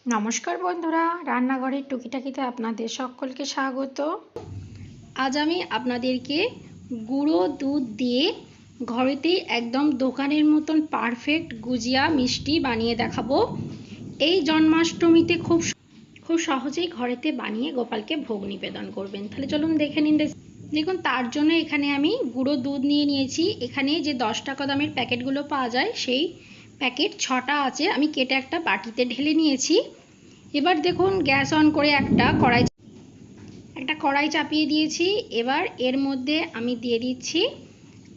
নমস্কার বন্ধুরা, রান্নাঘরের টুকিটাকিতে আপনাদের সকলকে স্বাগত। আজ আমি আপনাদেরকে গুঁড়ো দুধ দিয়ে ঘরেতেই একদম দোকানের মতন পারফেক্ট গুজিয়া মিষ্টি বানিয়ে দেখাবো। এই জন্মাষ্টমীতে খুব সহজেই ঘরেতে বানিয়ে গোপালকে ভোগ নিবেদন করবেন। তাহলে চলুন দেখে নিন। দেখুন, তার জন্য এখানে আমি গুঁড়ো দুধ নিয়ে নিয়েছি। এখানে যে 10 টাকা দামের প্যাকেটগুলো পাওয়া যায় সেই প্যাকেট 6টা আছে। আমি কেটে একটা বাটিতে ঢেলে নিয়েছি। এবার দেখুন, গ্যাস অন করে একটা কড়াই চাপিয়ে দিয়েছি। এবার এর মধ্যে আমি দিয়ে দিচ্ছি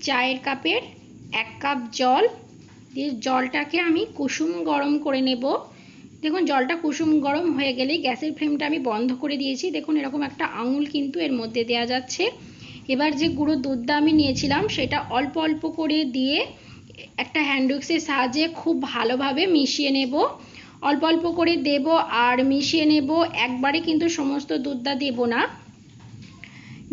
চায়ের কাপের 1 কাপ জল। দিয়ে জলটাকে আমি কুসুম গরম করে নেব। দেখুন, জলটা কুসুম গরম হয়ে গেলেই গ্যাসের ফ্লেমটা আমি বন্ধ করে দিয়েছি। দেখুন, এরকম একটা আঙুল কিন্তু এর মধ্যে দেওয়া যাচ্ছে। এবার যে গুঁড়ো দুধটা আমি নিয়েছিলাম সেটা অল্প অল্প করে দিয়ে একটা হ্যান্ড উইক্সের সাহায্যে খুব ভালোভাবে মিশিয়ে নেব। অল্প অল্প করে দেব আর মিশিয়ে নেব, একবারে কিন্তু সমস্ত দুধটা দেব না।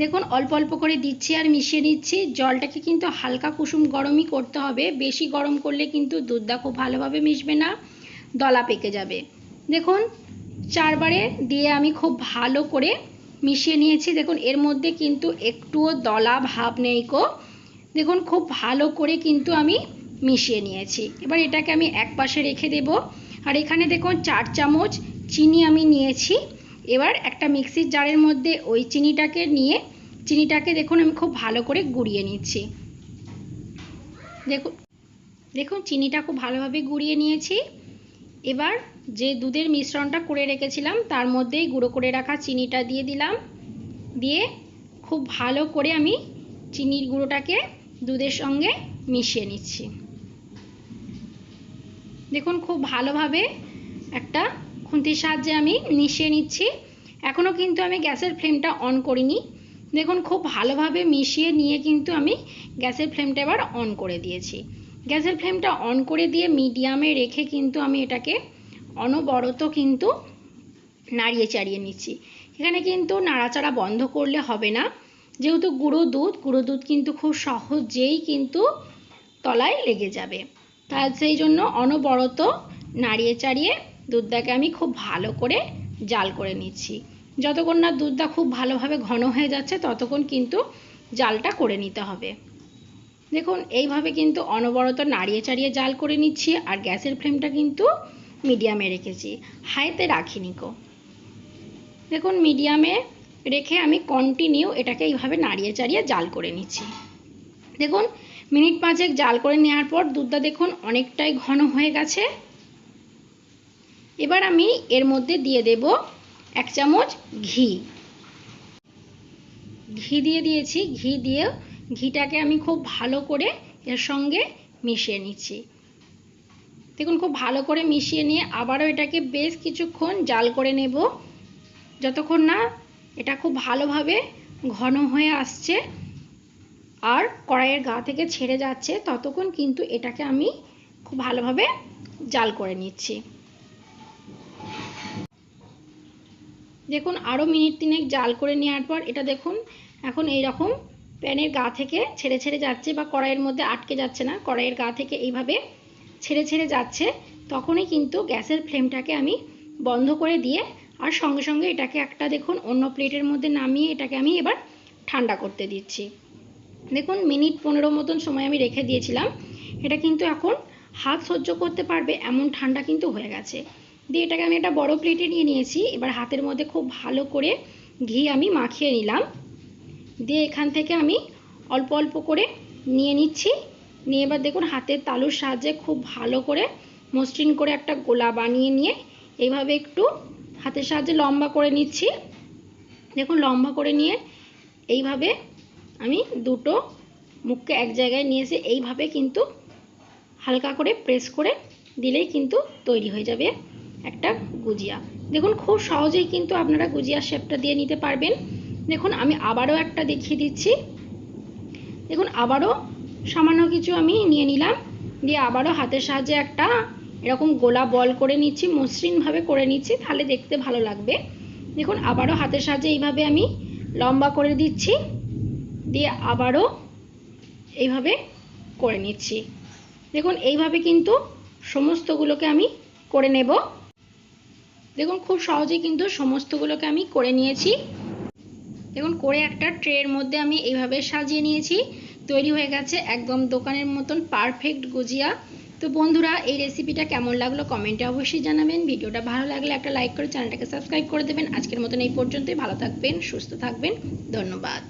দেখুন, অল্প অল্প করে দিচ্ছি আর মিশিয়ে নিচ্ছি। জলটাকে কিন্তু হালকা কুসুম গরমই করতে হবে, বেশি গরম করলে কিন্তু দুধটা খুব ভালোভাবে মিশবে না, দলা পেকে যাবে। দেখুন, 4 বারে দিয়ে আমি খুব ভালো করে মিশিয়ে নিয়েছি। দেখুন, এর মধ্যে কিন্তু একটুও দলা ভাব নেই কো। দেখুন, খুব ভালো করে কিন্তু আমি মিশিয়ে নিয়েছি। এবার এটাকে আমি এক পাশে রেখে দেব। আর এখানে দেখুন 4 চামচ চিনি আমি নিয়েছি। এবার একটা মিক্সির জারের মধ্যে ওই চিনিটাকে দেখুন আমি খুব ভালো করে গুঁড়িয়ে নিচ্ছি। দেখুন চিনিটা খুব ভালোভাবে গুঁড়িয়ে নিয়েছি। এবার যে দুধের মিশ্রণটা করে রেখেছিলাম তার মধ্যেই গুঁড়ো করে রাখা চিনিটা দিয়ে দিলাম। দিয়ে খুব ভালো করে আমি চিনির গুঁড়োটাকে দুধের সঙ্গে মিশিয়ে নিচ্ছি। দেখুন, খুব ভালোভাবে একটা খুন্তির সাহায্যে আমি মিশিয়ে নিচ্ছি। এখনও কিন্তু আমি গ্যাসের ফ্লেমটা অন করিনি। দেখুন, খুব ভালোভাবে মিশিয়ে নিয়ে কিন্তু আমি গ্যাসের ফ্লেমটা এবার অন করে দিয়েছি। গ্যাসের ফ্লেমটা অন করে দিয়ে মিডিয়ামে রেখে কিন্তু আমি এটাকে অনবরত কিন্তু নাড়িয়ে চাড়িয়ে নিচ্ছি। এখানে কিন্তু নাড়াচাড়া বন্ধ করলে হবে না, যেহেতু গুঁড়ো দুধ কিন্তু খুব সহজেই কিন্তু তলায় লেগে যাবে। তাই সেই জন্য অনবরত নাড়িয়ে চাড়িয়ে দুধটাকে আমি খুব ভালো করে জাল করে নিচ্ছি। যতক্ষণ না দুধটা খুব ভালোভাবে ঘন হয়ে যাচ্ছে ততক্ষণ কিন্তু জালটা করে নিতে হবে। দেখুন, এইভাবে কিন্তু অনবরত নাড়িয়ে চাড়িয়ে জাল করে নিচ্ছি। আর গ্যাসের ফ্লেমটা কিন্তু মিডিয়ামে রেখেছি, হাইতে রাখিনি কো। দেখুন, মিডিয়ামে রেখে আমি কন্টিনিউ এটাকে এইভাবে নাড়িয়ে চাড়িয়ে জাল করে নিচ্ছি। দেখুন, মিনিট 5 জাল করে নেওয়ার পর দুধটা দেখুন অনেকটাই ঘন হয়ে গেছে। এবার আমি এর মধ্যে দিয়ে দেব 1 চামচ ঘি দিয়ে দিয়েছি। ঘিটাকে আমি খুব ভালো করে এর সঙ্গে মিশিয়ে নিচ্ছি। দেখুন, খুব ভালো করে মিশিয়ে নিয়ে আবারও এটাকে বেশ কিছুক্ষণ জাল করে নেব, যতক্ষণ না এটা খুব ভালোভাবে ঘন হয়ে আসছে আর কড়াইয়ের গা থেকে ছেড়ে যাচ্ছে ততক্ষণ কিন্তু এটাকে আমি খুব ভালোভাবে জাল করে নিচ্ছি। দেখুন, আরও মিনিট 3 জাল করে নেওয়ার পর এটা দেখুন এখন এইরকম প্যানের গা থেকে ছেড়ে যাচ্ছে বা কড়াইয়ের মধ্যে আটকে যাচ্ছে না, কড়াইয়ের গা থেকে এইভাবে ছেড়ে যাচ্ছে। তখনই কিন্তু গ্যাসের ফ্লেমটাকে আমি বন্ধ করে দিয়ে আর সঙ্গে সঙ্গে এটাকে একটা দেখুন অন্য প্লেটের মধ্যে নামিয়ে এটাকে আমি এবার ঠান্ডা করতে দিচ্ছি। দেখুন, মিনিট 15 মতন সময় আমি রেখে দিয়েছিলাম। এটা কিন্তু এখন হাত সহ্য করতে পারবে এমন ঠান্ডা কিন্তু হয়ে গেছে। দিয়ে এটাকে আমি একটা বড় প্লেটে নিয়ে নিয়েছি। এবার হাতের মধ্যে খুব ভালো করে ঘি আমি মাখিয়ে নিলাম। দিয়ে এখান থেকে আমি অল্প অল্প করে নিয়ে নিচ্ছি। নিয়ে এবার দেখুন হাতের তালুর সাহায্যে খুব ভালো করে মসৃণ করে একটা গোলা বানিয়ে নিয়ে এইভাবে একটু হাতের সাহায্যে লম্বা করে নিচ্ছি। দেখুন, লম্বা করে নিয়ে এইভাবে আমি দুটো মুখকে এক জায়গায় নিয়ে এসে এইভাবে কিন্তু হালকা করে প্রেস করে দিলেই কিন্তু তৈরি হয়ে যাবে একটা গুজিয়া। দেখুন, খুব সহজেই কিন্তু আপনারা গুজিয়ার শেপটা দিয়ে নিতে পারবেন। দেখুন, আমি আবারও একটা দেখিয়ে দিচ্ছি। দেখুন, আবারও সামান্য কিছু আমি নিয়ে নিলাম। দিয়ে আবারও হাতের সাহায্যে একটা এরকম গোলা বল করে নিচ্ছি, মসৃণভাবে করে নিচ্ছি, তাহলে দেখতে ভালো লাগবে। দেখুন, আবারও হাতের সাহায্যে এইভাবে আমি লম্বা করে দিচ্ছি। দিয়ে আবারও এইভাবে করে নিচ্ছি। দেখুন, এইভাবে কিন্তু সমস্তগুলোকে আমি করে নেব। দেখুন খুব সহজেই কিন্তু সমস্তগুলোকে আমি করে নিয়েছি। দেখুন করে একটা ট্রের মধ্যে আমি এইভাবে সাজিয়ে নিয়েছি। তৈরি হয়ে গেছে একদম দোকানের মতন পারফেক্ট গুজিয়া। তো বন্ধুরা, এই রেসিপিটা কেমন লাগলো কমেন্টে অবশ্যই জানাবেন। ভিডিওটা ভালো লাগলে একটা লাইক করে চ্যানেলটাকে সাবস্ক্রাইব করে দেবেন। আজকের মতন এই পর্যন্তই। ভালো থাকবেন, সুস্থ থাকবেন, ধন্যবাদ।